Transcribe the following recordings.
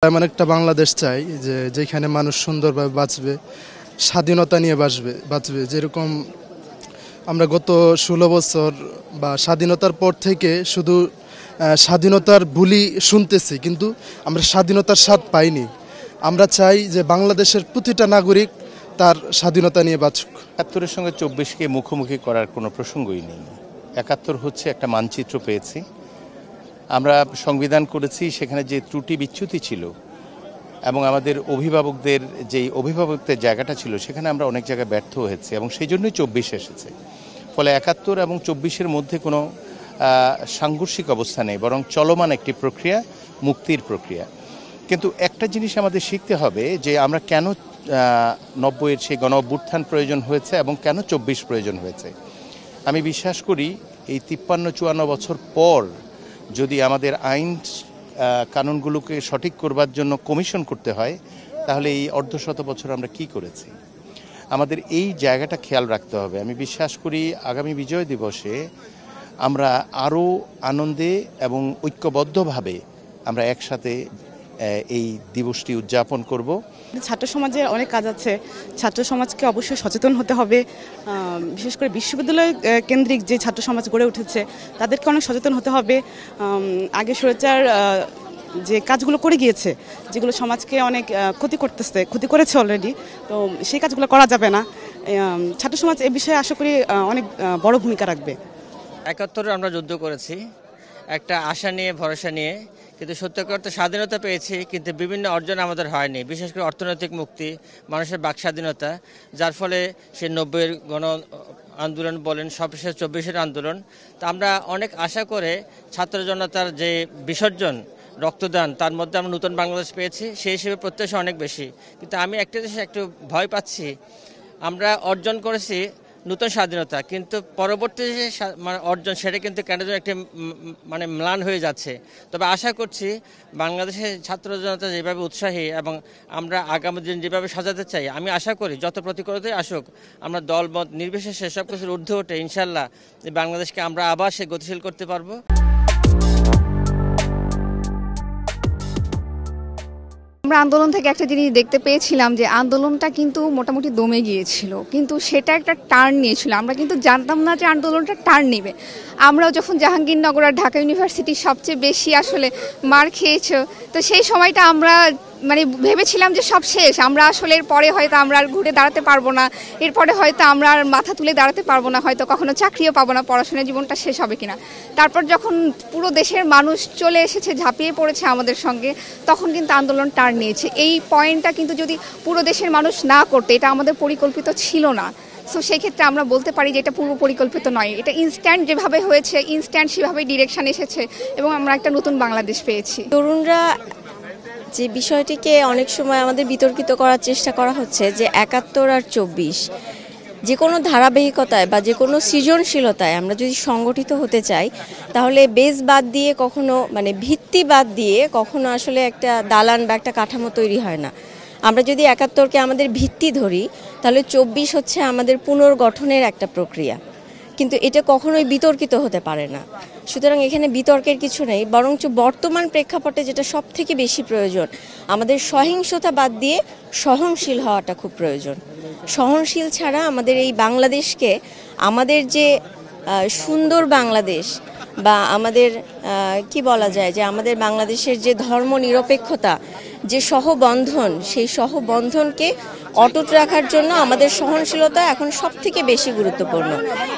এমন একটা বাংলাদেশ চাই যেখানে মানুষ সুন্দরভাবে বাঁচবে, স্বাধীনতা নিয়ে বাঁচবে। যেরকম আমরা গত 16 বছর বা স্বাধীনতার পর থেকে শুধু স্বাধীনতার বুলি শুনতেছি, কিন্তু আমরা স্বাধীনতার স্বাদ পাইনি। আমরা চাই যে বাংলাদেশের প্রতিটা নাগরিক তার স্বাধীনতা নিয়ে বাঁচুক। ৭১-এর সঙ্গে ২৪-কে মুখোমুখি করার কোনো প্রসঙ্গই নেই। ৭১ হচ্ছে একটা মানচিত্র পেয়েছি, আমরা সংবিধান করেছি, সেখানে যে ত্রুটি বিচ্যুতি ছিল এবং আমাদের অভিভাবকদের জায়গাটা ছিল, সেখানে আমরা অনেক জায়গায় ব্যর্থ হয়েছি এবং সেই জন্যই ২৪ এসেছে। ফলে ৭১ এবং ২৪-এর মধ্যে কোনো সাংঘর্ষিক অবস্থা নেই, বরং চলমান একটি প্রক্রিয়া, মুক্তির প্রক্রিয়া। কিন্তু একটা জিনিস আমাদের শিখতে হবে যে আমরা কেন ৯০-এর সেই গণ অভ্যুত্থান প্রয়োজন হয়েছে এবং কেন ২৪ প্রয়োজন হয়েছে। আমি বিশ্বাস করি এই ৫৩-৫৪ বছর পর যদি আমাদের আইন কানুনগুলোকে সঠিক করবার জন্য কমিশন করতে হয়, তাহলে এই অর্ধশত বছর আমরা কি করেছি, আমাদের এই জায়গাটা খেয়াল রাখতে হবে। আমি বিশ্বাস করি আগামী বিজয় দিবসে আমরা আরও আনন্দে এবং ঐক্যবদ্ধভাবে আমরা একসাথে এই দিবসটি উদযাপন করব। ছাত্র সমাজের অনেক কাজ আছে, ছাত্র সমাজকে অবশ্যই সচেতন হতে হবে। বিশেষ করে বিশ্ববিদ্যালয় কেন্দ্রিক যে ছাত্র সমাজ গড়ে উঠেছে, তাদেরকে অনেক সচেতন হতে হবে। আগে স্বৈরাচার যে কাজগুলো করে গিয়েছে, যেগুলো সমাজকে অনেক ক্ষতি করেছে অলরেডি, তো সেই কাজগুলো করা যাবে না। ছাত্র সমাজ এ বিষয়ে আশা করি অনেক বড় ভূমিকা রাখবে। ৭১ আমরা যুদ্ধ করেছি একটা আশা নিয়ে, ভরসা নিয়ে, কিন্তু সত্যিকার অর্থে স্বাধীনতা পেয়েছি, কিন্তু বিভিন্ন অর্জন আমাদের হয়নি। বিশেষ করে অর্থনৈতিক মুক্তি, মানুষের বাক স্বাধীনতা, যার ফলে সে ৯০-এর গণ আন্দোলন বলেন, সবশেষ ২৪-এর আন্দোলন। তা আমরা অনেক আশা করে ছাত্র জনতার যে বিসর্জন, রক্তদান, তার মধ্যে আমরা নতুন বাংলাদেশ পেয়েছি, সেই হিসেবে প্রত্যাশা অনেক বেশি। কিন্তু আমি একটা জিনিস একটু ভয় পাচ্ছি, আমরা অর্জন করেছি নতুন স্বাধীনতা, কিন্তু পরবর্তী যে অর্জন, সেটা কিন্তু কেন যেন একটি ম্লান হয়ে যাচ্ছে। তবে আশা করছি বাংলাদেশের ছাত্র জনতা যেভাবে উৎসাহী এবং আমরা আগামী দিন যেভাবে সাজাতে চাই, আমি আশা করি যত প্রতিকূলতাই আসুক, আমরা দলমত নির্বিশেষে সব কিছুর ঊর্ধ্বে উঠে ইনশাল্লাহ বাংলাদেশকে আমরা আবার সে গতিশীল করতে পারবো। আমরা আন্দোলন থেকে একটা জিনিস দেখতে পেয়েছিলাম যে আন্দোলনটা কিন্তু মোটামুটি দমে গিয়েছিল, কিন্তু সেটা একটা টার্ন নিয়েছিল। আমরা কিন্তু জানতাম না যে আন্দোলনটা টার্ন নেবে। আমরাও যখন জাহাঙ্গীরনগর আর ঢাকা ইউনিভার্সিটি সবচেয়ে বেশি আসলে মার খেয়েছে, তো সেই সময়টা আমরা ভেবেছিলাম যে সব শেষ, আমরা আসলে এরপরে হয়তো আমরা আর ঘুরে দাঁড়াতে পারবো না, এরপরে হয়তো আমরা আর মাথা তুলে দাঁড়াতে পারবো না, হয়তো কখনো চাকরিও পাবো না, পড়াশোনার জীবনটা শেষ হবে কিনা। তারপর যখন পুরো দেশের মানুষ চলে এসেছে, ঝাঁপিয়ে পড়েছে আমাদের সঙ্গে, তখন কিন্তু আন্দোলন টার্ন নিয়েছে। এই পয়েন্টটা কিন্তু যদি পুরো দেশের মানুষ না করতে, এটা আমাদের পরিকল্পিত ছিল না। সো সেই ক্ষেত্রে আমরা বলতে পারি যে এটা পূর্ব পরিকল্পিত নয়, এটা ইনস্ট্যান্ট যেভাবে হয়েছে, ইনস্ট্যান্ট সেভাবেই ডিরেকশন এসেছে এবং আমরা একটা নতুন বাংলাদেশ পেয়েছি। তরুণরা যে বিষয়টিকে অনেক সময় আমাদের বিতর্কিত করার চেষ্টা করা হচ্ছে যে ৭১ আর ২৪, যে কোনো ধারাবাহিকতায় বা যে কোনো সৃজনশীলতায় আমরা যদি সংগঠিত হতে চাই, তাহলে বেস বাদ দিয়ে কখনো ভিত্তি বাদ দিয়ে কখনো আসলে একটা দালান বা একটা কাঠামো তৈরি হয় না। আমরা যদি ৭১-কে আমাদের ভিত্তি ধরি, তাহলে ২৪ হচ্ছে আমাদের পুনর্গঠনের একটা প্রক্রিয়া, কিন্তু এটা কখনোই বিতর্কিত হতে পারে না। সুতরাং এখানে বিতর্কের কিছু নেই, বরঞ্চ বর্তমান প্রেক্ষাপটে যেটা সব থেকে বেশি প্রয়োজন, আমাদের সহিংসতা বাদ দিয়ে সহনশীল হওয়াটা খুব প্রয়োজন। সহনশীল ছাড়া আমাদের এই বাংলাদেশকে, আমাদের যে সুন্দর বাংলাদেশ বা আমাদের কি বলা যায়, যে আমাদের বাংলাদেশের যে ধর্ম নিরপেক্ষতা, যে সহবন্ধন, সেই সহবন্ধনকে অটুট রাখার জন্য আমাদের সহনশীলতা এখন সব থেকে বেশি গুরুত্বপূর্ণ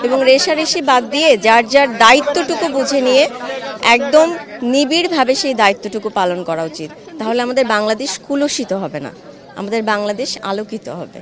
এবং রেষারেষি বাদ দিয়ে যার যার দায়িত্বটুকু বুঝে নিয়ে একদম নিবিড়ভাবে সেই দায়িত্বটুকু পালন করা উচিত। তাহলে আমাদের বাংলাদেশ কুলসিত হবে না, আমাদের বাংলাদেশ আলোকিত হবে।